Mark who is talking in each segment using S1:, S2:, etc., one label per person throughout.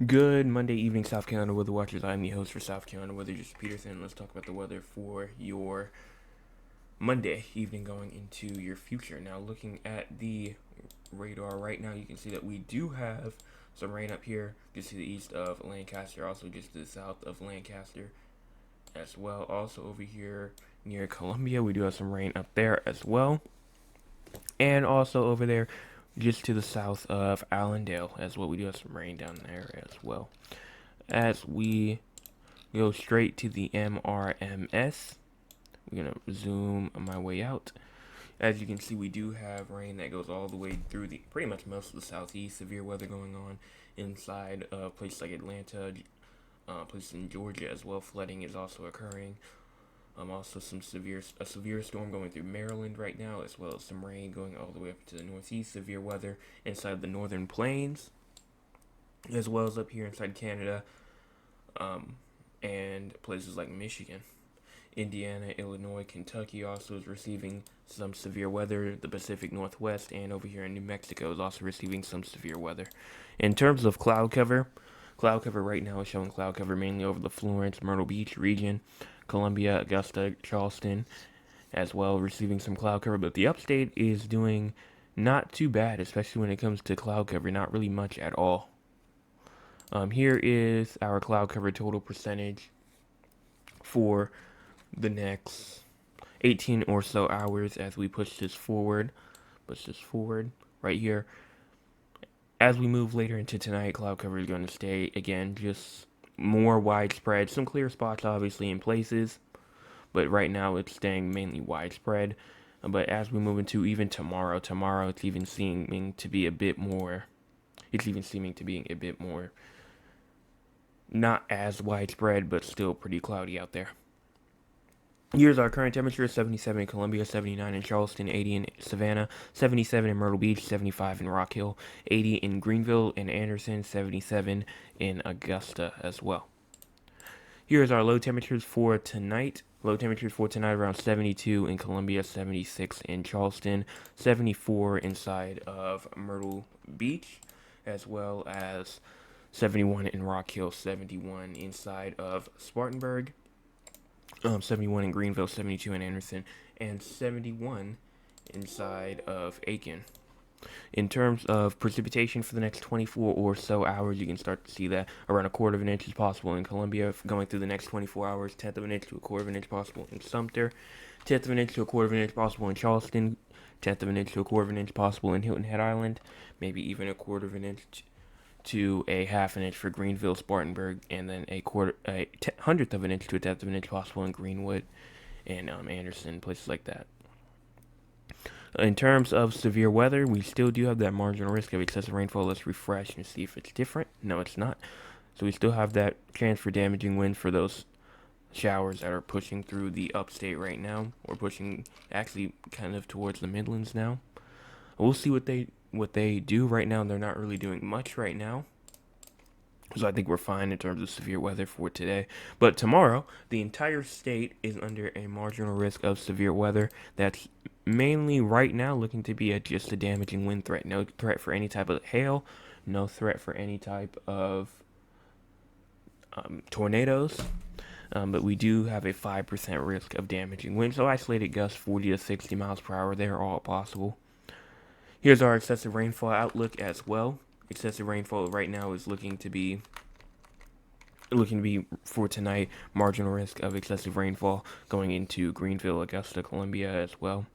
S1: Good Monday evening, South Carolina Weather Watchers. I'm the host for South Carolina Weather, Just Peterson. Let's talk about the weather for your Monday evening going into your future. Now, looking at the radar right now, you can see that we do have some rain up here just to the east of Lancaster, also just to the south of Lancaster as well. Also over here near Columbia, we do have some rain up there as well. And also over there just to the south of Allendale as well. We do have some rain down there as well. As we go straight to the MRMS, we're going to zoom my way out. As you can see, we do have rain that goes all the way through the pretty much most of the southeast. Severe weather going on inside places like Atlanta, places in Georgia as well. Flooding is also occurring. Also a severe storm going through Maryland right now, as well as some rain going all the way up to the northeast. Severe weather inside the northern plains, as well as up here inside Canada, and places like Michigan. Indiana, Illinois, Kentucky also is receiving some severe weather. The Pacific Northwest and over here in New Mexico is also receiving some severe weather. In terms of cloud cover right now is showing cloud cover mainly over the Florence, Myrtle Beach region, Columbia, Augusta, Charleston, as well, receiving some cloud cover. But the upstate is doing not too bad, especially when it comes to cloud cover. Not really much at all. Here is our cloud cover total percentage for the next 18 or so hours as we push this forward. Push this forward right here. As we move later into tonight, cloud cover is going to stay again just more widespread. Some clear spots, obviously, in places, but right now it's staying mainly widespread. But as we move into even tomorrow it's even seeming to be a bit more. It's even seeming to be a bit more not as widespread, but still pretty cloudy out there. Here's our current temperature: 77 in Columbia, 79 in Charleston, 80 in Savannah, 77 in Myrtle Beach, 75 in Rock Hill, 80 in Greenville and Anderson, 77 in Augusta as well. Here's our low temperatures for tonight. Low temperatures for tonight around 72 in Columbia, 76 in Charleston, 74 inside of Myrtle Beach, as well as 71 in Rock Hill, 71 inside of Spartanburg, 71 in Greenville, 72 in Anderson, and 71 inside of Aiken. In terms of precipitation for the next 24 or so hours, you can start to see that around a quarter of an inch is possible in Columbia. Going through the next 24 hours, tenth of an inch to a quarter of an inch possible in Sumter, tenth of an inch to a quarter of an inch possible in Charleston, tenth of an inch to a quarter of an inch possible in Hilton Head Island, maybe even a quarter of an inch to a half an inch for Greenville, Spartanburg, and then a hundredth of an inch to a tenth of an inch possible in Greenwood and Anderson, places like that. In terms of severe weather, we still do have that marginal risk of excessive rainfall. Let's refresh and see if it's different. No, it's not. So we still have that chance for damaging winds for those showers that are pushing through the upstate right now, or pushing actually kind of towards the Midlands now. We'll see what they do right now. They're not really doing much right now. So I think we're fine in terms of severe weather for today. But tomorrow, the entire state is under a marginal risk of severe weather. That's mainly right now looking to be just a damaging wind threat. No threat for any type of hail. No threat for any type of tornadoes. But we do have a 5% risk of damaging wind. So isolated gusts 40 to 60 miles per hour. They're all possible. Here's our excessive rainfall outlook as well. Excessive rainfall right now is looking to be for tonight, marginal risk of excessive rainfall going into Greenville, Augusta, Columbia as well.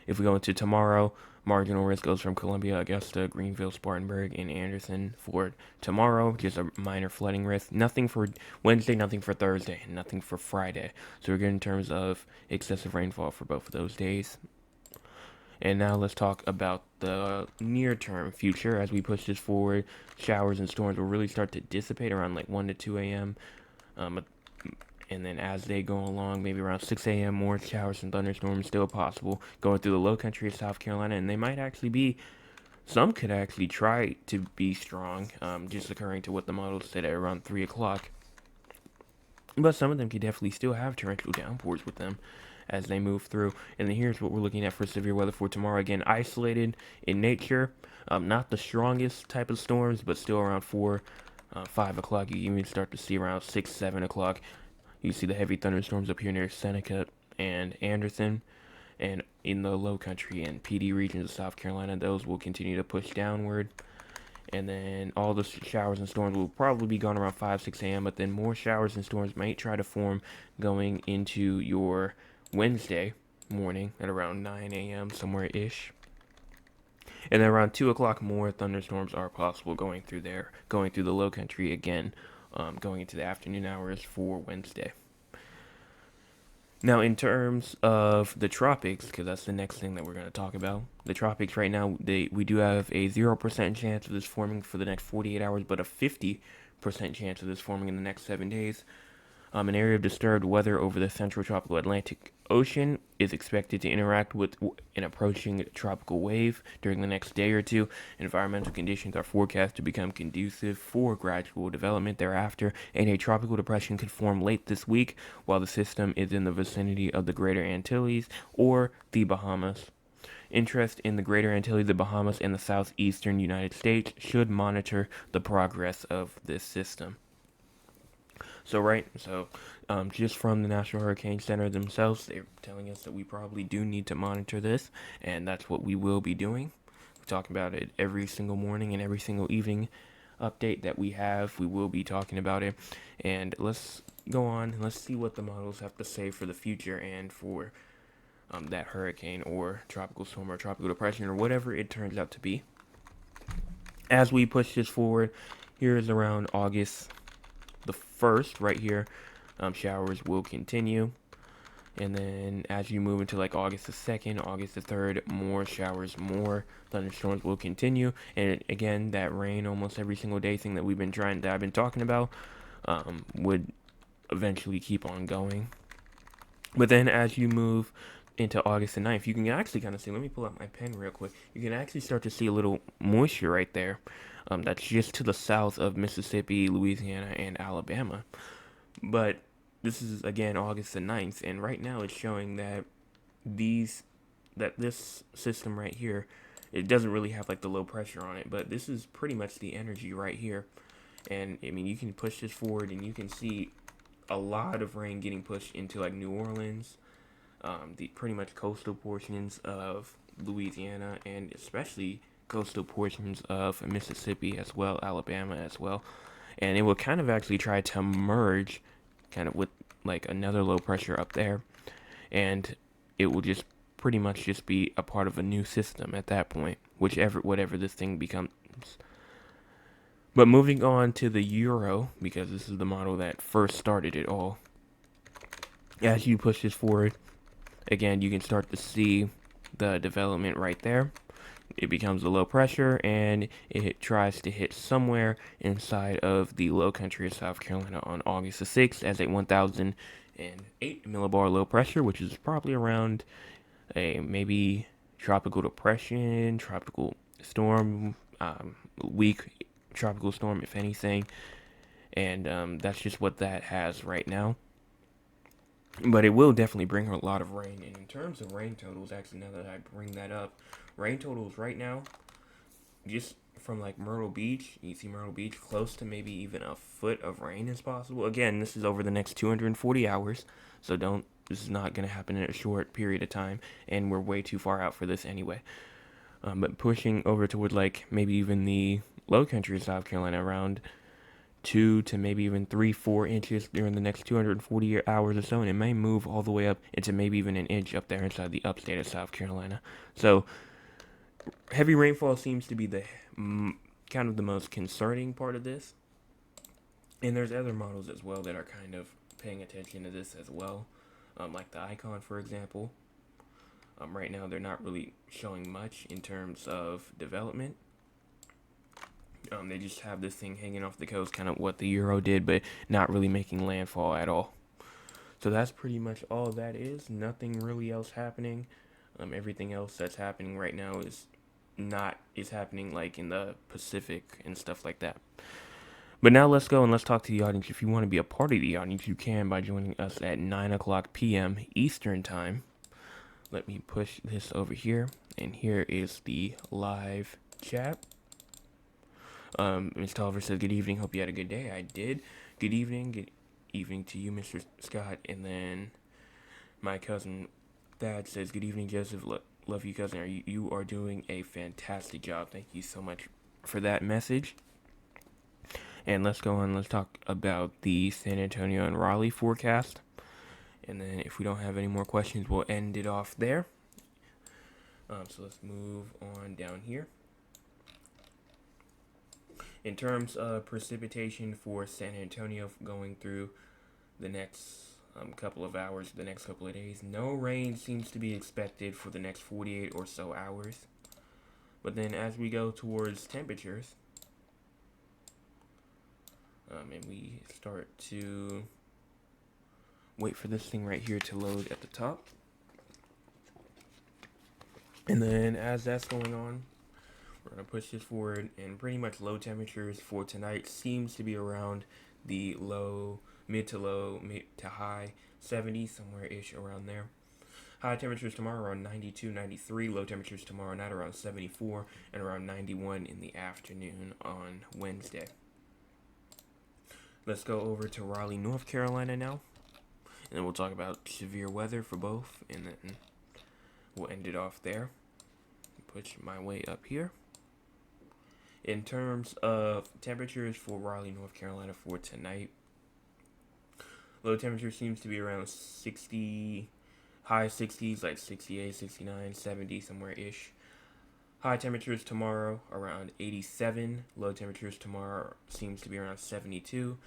S1: If we go into tomorrow, marginal risk goes from Columbia, Augusta, Greenville, Spartanburg, and Anderson for tomorrow. Just a minor flooding risk. Nothing for Wednesday, nothing for Thursday, and nothing for Friday. So we're good in terms of excessive rainfall for both of those days. And now let's talk about the near-term future. As we push this forward, showers and storms will really start to dissipate around like 1 to 2 a.m. And then as they go along, maybe around 6 a.m., more showers and thunderstorms still possible going through the low country of South Carolina. And they might actually be, some could actually try to be strong, just occurring to what the model said at around 3 o'clock. But some of them could definitely still have torrential downpours with them as they move through. And then here's what we're looking at for severe weather for tomorrow. Again, isolated in nature. Not the strongest type of storms, but still around 4 5 o'clock. You even start to see around 6, 7 o'clock. You see the heavy thunderstorms up here near Seneca and Anderson. And in the low country and PD regions of South Carolina, those will continue to push downward. And then all the showers and storms will probably be gone around 5, 6 a.m. But then more showers and storms might try to form going into your Wednesday morning at around 9 a.m. somewhere ish. And then around 2 o'clock, more thunderstorms are possible going through there, going through the low country again, going into the afternoon hours for Wednesday. Now, in terms of the tropics, because that's the next thing that we're going to talk about, the tropics right now, we do have a 0% chance of this forming for the next 48 hours, but a 50% chance of this forming in the next 7 days. An area of disturbed weather over the central tropical Atlantic Ocean is expected to interact with an approaching tropical wave during the next day or two. Environmental conditions are forecast to become conducive for gradual development thereafter, and a tropical depression could form late this week while the system is in the vicinity of the Greater Antilles or the Bahamas. Interest in the Greater Antilles, the Bahamas, and the southeastern United States should monitor the progress of this system. Just from the National Hurricane Center themselves, they're telling us that we probably do need to monitor this, and that's what we will be doing. We're talking about it every single morning and every single evening update that we have. We will be talking about it, and let's go on. Let's see what the models have to say for the future and for that hurricane or tropical storm or tropical depression or whatever it turns out to be. As we push this forward, here is around August the 1st right here. Showers will continue, and then as you move into like August the 2nd, August the 3rd, more showers, more thunderstorms will continue. And again, that rain almost every single day thing that I've been talking about would eventually keep on going. But then as you move into August the 9th, you can actually kind of see, let me pull out my pen real quick, you can actually start to see a little moisture right there. That's just to the south of Mississippi, Louisiana, and Alabama. But this is, again, August the 9th, and right now it's showing that this system right here, it doesn't really have like the low pressure on it, but this is pretty much the energy right here. And I mean, you can push this forward and you can see a lot of rain getting pushed into like New Orleans, the pretty much coastal portions of Louisiana, and especially coastal portions of Mississippi as well, Alabama as well. And it will kind of actually try to merge kind of with like another low pressure up there, and it will just pretty much just be a part of a new system at that point, whatever this thing becomes. But moving on to the Euro, because this is the model that first started it all. As you push this forward, again, you can start to see the development right there. It becomes a low pressure, and it tries to hit somewhere inside of the low country of South Carolina on August the 6th as a 1,008 millibar low pressure, which is probably around a maybe tropical depression, tropical storm, weak tropical storm, if anything. And that's just what that has right now. But it will definitely bring a lot of rain. And in terms of rain totals, actually, now that I bring that up, rain totals right now, just from like Myrtle Beach, you see Myrtle Beach, close to maybe even a foot of rain is possible. Again, this is over the next 240 hours, so this is not going to happen in a short period of time, and we're way too far out for this anyway. But pushing over toward like maybe even the low country of South Carolina, around 2 to maybe even 3-4 inches during the next 240 hours or so, and it may move all the way up into maybe even an inch up there inside the upstate of South Carolina. So heavy rainfall seems to be the kind of the most concerning part of this, and there's other models as well that are kind of paying attention to this as well, like the Icon, for example. Right now they're not really showing much in terms of development. They just have this thing hanging off the coast, kind of what the Euro did, but not really making landfall at all. So that's pretty much all that is. Nothing really else happening. Everything else that's happening right now is happening like in the Pacific and stuff like that. But now let's go and let's talk to the audience. If you want to be a part of the audience, you can by joining us at 9 o'clock p.m. Eastern Time. Let me push this over here, and here is the live chat. Ms. Tolliver says, good evening, hope you had a good day. I did. Good evening to you, Mr. Scott. And then my cousin Thad says, good evening, Joseph. Love you, cousin. You are doing a fantastic job. Thank you so much for that message. And let's go on. Let's talk about the San Antonio and Raleigh forecast. And then if we don't have any more questions, we'll end it off there. So let's move on down here. In terms of precipitation for San Antonio going through the next couple of hours, the next couple of days, no rain seems to be expected for the next 48 or so hours. But then as we go towards temperatures, and we start to wait for this thing right here to load at the top. And then as that's going on, we're going to push this forward, and pretty much low temperatures for tonight seems to be around the mid to high 70s, somewhere-ish around there. High temperatures tomorrow around 92, 93. Low temperatures tomorrow night around 74 and around 91 in the afternoon on Wednesday. Let's go over to Raleigh, North Carolina now. And then we'll talk about severe weather for both, and then we'll end it off there. Push my way up here. In terms of temperatures for Raleigh, North Carolina for tonight, low temperature seems to be around 60, high 60s, like 68, 69, 70, somewhere-ish. High temperatures tomorrow around 87. Low temperatures tomorrow seems to be around 72.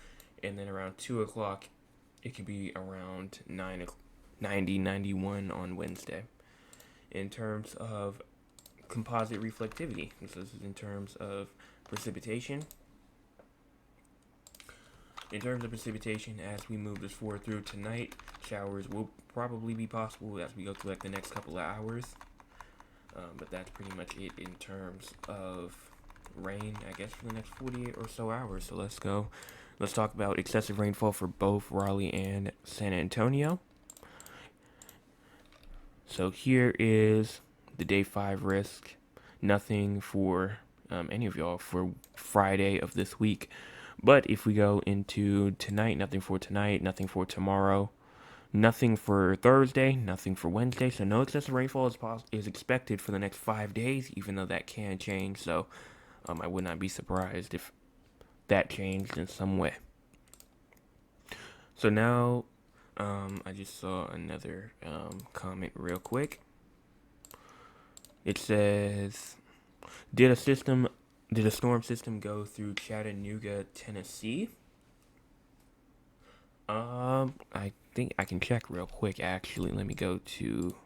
S1: And then around 2 o'clock, it could be around 90, 91 on Wednesday. In terms of composite reflectivity, this is in terms of precipitation. In terms of precipitation, as we move this forward through tonight, showers will probably be possible as we go through like the next couple of hours. But that's pretty much it in terms of rain, I guess, for the next 48 or so hours. So let's go. Let's talk about excessive rainfall for both Raleigh and San Antonio. So here is the day 5 risk. Nothing for any of y'all for Friday of this week. But if we go into tonight, nothing for tonight, nothing for tomorrow, nothing for Thursday, nothing for Wednesday. So no excessive rainfall is expected for the next 5 days, even though that can change. So I would not be surprised if that changed in some way. So now I just saw another comment real quick. It says, did a storm system go through Chattanooga, Tennessee? I think I can check real quick, actually. Let me go to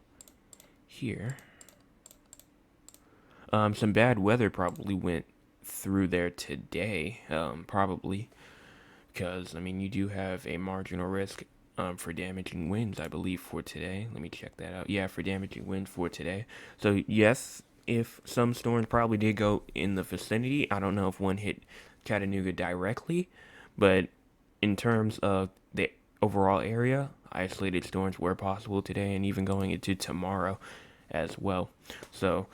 S1: here. Some bad weather probably went through there today, probably. Because, I mean, you do have a marginal risk for damaging winds, I believe, for today. Let me check that out. Yeah, for damaging winds for today. So, yes, if some storms probably did go in the vicinity, I don't know if one hit Chattanooga directly, but in terms of the overall area, isolated storms were possible today and even going into tomorrow as well. So,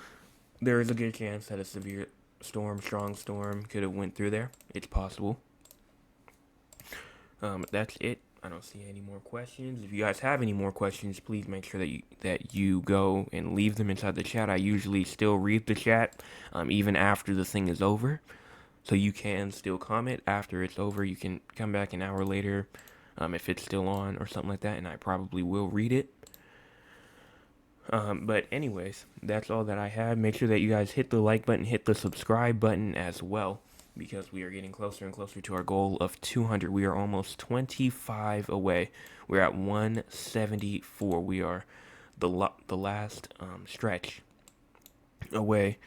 S1: there is a good chance that a severe storm, strong storm, could have went through there. It's possible. That's it. I don't see any more questions. If you guys have any more questions, please make sure that you go and leave them inside the chat. I usually still read the chat, even after the thing is over. So you can still comment after it's over. You can come back an hour later, if it's still on or something like that, and I probably will read it. But anyways, that's all that I have. Make sure that you guys hit the like button, hit the subscribe button as well, because we are getting closer and closer to our goal of 200. We are almost 25 away. We're at 174. We are the last stretch away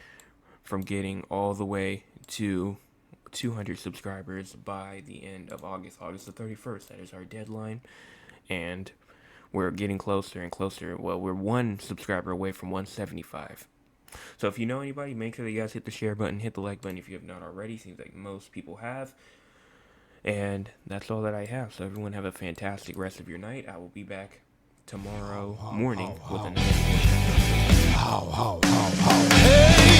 S1: from getting all the way to 200 subscribers by the end of August the 31st. That is our deadline, and we're getting closer and closer. Well, we're 1 subscriber away from 175. So if you know anybody, make sure that you guys hit the share button, hit the like button if you have not already. Seems like most people have. And that's all that I have. So everyone have a fantastic rest of your night. I will be back tomorrow morning with another. Hey!